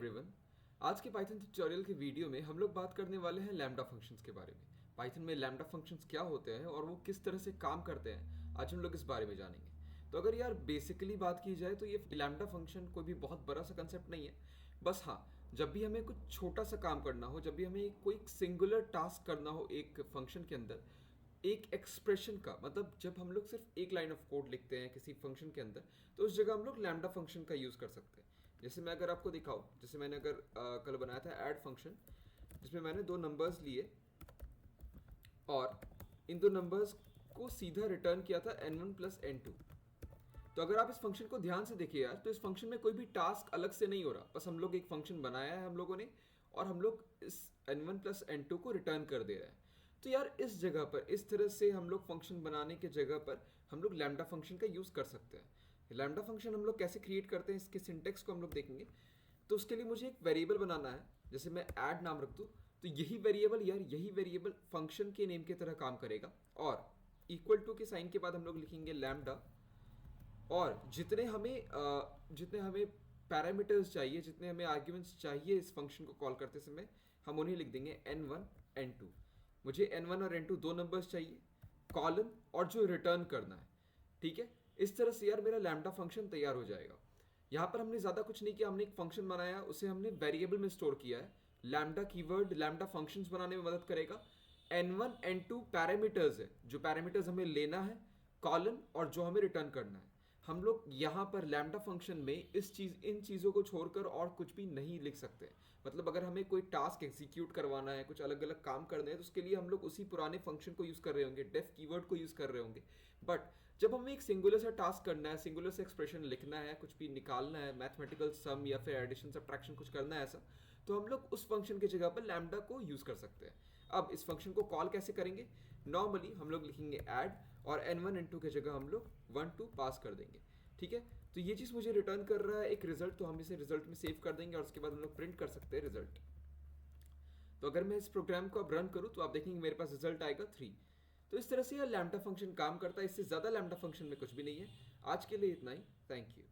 Everyone. आज के Python tutorial के वीडियो में हम लोग बात करने वाले हैं लैम्डा फंक्शंस के बारे में। पाइथन में लैम्डा फंक्शंस क्या होते हैं और वो किस तरह से काम करते हैं, आज हम लोग इस बारे में जानेंगे। तो अगर यार बेसिकली बात की जाए तो ये लैम्डा फंक्शन कोई भी बहुत बड़ा सा कंसेप्ट नहीं है। बस हाँ, जब भी हमें कुछ छोटा सा काम करना हो, जब भी हमें कोई सिंगुलर टास्क करना हो एक फंक्शन के अंदर, एक एक्सप्रेशन का मतलब जब हम लोग सिर्फ एक लाइन ऑफ कोड लिखते हैं किसी फंक्शन के अंदर, तो उस जगह हम लोग लैम्डा फंक्शन का यूज़ कर सकते हैं। जैसे मैं अगर आपको दिखाऊं, जैसे मैंने अगर कल बनाया था ऐड फंक्शन, जिसमें मैंने दो नंबर्स लिए और इन दो नंबर्स को सीधा रिटर्न किया था n1 प्लस n2। तो अगर आप इस फंक्शन को ध्यान से देखिए यार, तो इस फंक्शन में कोई भी टास्क अलग से नहीं हो रहा, बस हम लोग एक फंक्शन बनाया है हम लोगों ने और हम लोग इस n1 प्लस n2 को रिटर्न कर दे रहे हैं। तो यार इस जगह पर, इस तरह से हम लोग फंक्शन बनाने के जगह पर हम लोग लैम्डा फंक्शन का यूज़ कर सकते हैं। लैम्डा फंक्शन हम लोग कैसे क्रिएट करते हैं, इसके सिंटेक्स को हम लोग देखेंगे। तो उसके लिए मुझे एक वेरिएबल बनाना है, जैसे मैं ऐड नाम रख दूँ, तो यही वेरिएबल फंक्शन के नेम की तरह काम करेगा और इक्वल टू के साइन के बाद हम लोग लिखेंगे लैम्डा, और जितने हमें पैरामीटर्स चाहिए, जितने हमें आर्ग्यूमेंट्स चाहिए इस फंक्शन को कॉल करते समय, हम उन्हें लिख देंगे n1 n2। मुझे n1 और n2 दो नंबर्स चाहिए, कॉलन और जो रिटर्न करना है। ठीक है, इस तरह से यार मेरा लैम्डा फंक्शन तैयार हो जाएगा। यहाँ पर हमने ज़्यादा कुछ नहीं किया, हमने एक फंक्शन बनाया, उसे हमने वेरिएबल में स्टोर किया है। लैम्डा कीवर्ड लैम्डा फंक्शंस बनाने में मदद करेगा। n1 n2 पैरामीटर्स है, जो पैरामीटर्स हमें लेना है, कॉलन और जो हमें रिटर्न करना है। हम लोग यहाँ पर लैम्डा फंक्शन में इन चीज़ों को छोड़कर और कुछ भी नहीं लिख सकते। मतलब अगर हमें कोई टास्क एग्जीक्यूट करवाना है, कुछ अलग अलग काम करने हैं, तो उसके लिए हम लोग उसी पुराने फंक्शन को यूज़ कर रहे होंगे, डेफ कीवर्ड को यूज़ कर रहे होंगे। बट जब हमें एक सिंगुलर सा टास्क करना है, सिंगुलर सा एक्सप्रेशन लिखना है, कुछ भी निकालना है, मैथमेटिकल सम या फिर एडिशन सब्ट्रैक्शन कुछ करना है ऐसा, तो हम लोग उस फंक्शन की जगह पर लैम्डा को यूज़ कर सकते हैं। अब इस फंक्शन को कॉल कैसे करेंगे? नॉर्मली हम लोग लिखेंगे ऐड और n1 n2 की जगह हम लोग 1 2 पास कर देंगे। ठीक है, तो ये चीज़ मुझे रिटर्न कर रहा है एक रिजल्ट, तो हम इसे रिजल्ट में सेव कर देंगे और उसके बाद हम लोग प्रिंट कर सकते हैं रिजल्ट। तो अगर मैं इस प्रोग्राम को अब रन करूँ तो आप देखेंगे मेरे पास रिजल्ट आएगा 3। तो इस तरह से यह लैम्डा फंक्शन काम करता है। इससे ज़्यादा लैम्डा फंक्शन में कुछ भी नहीं है। आज के लिए इतना ही। Thank you.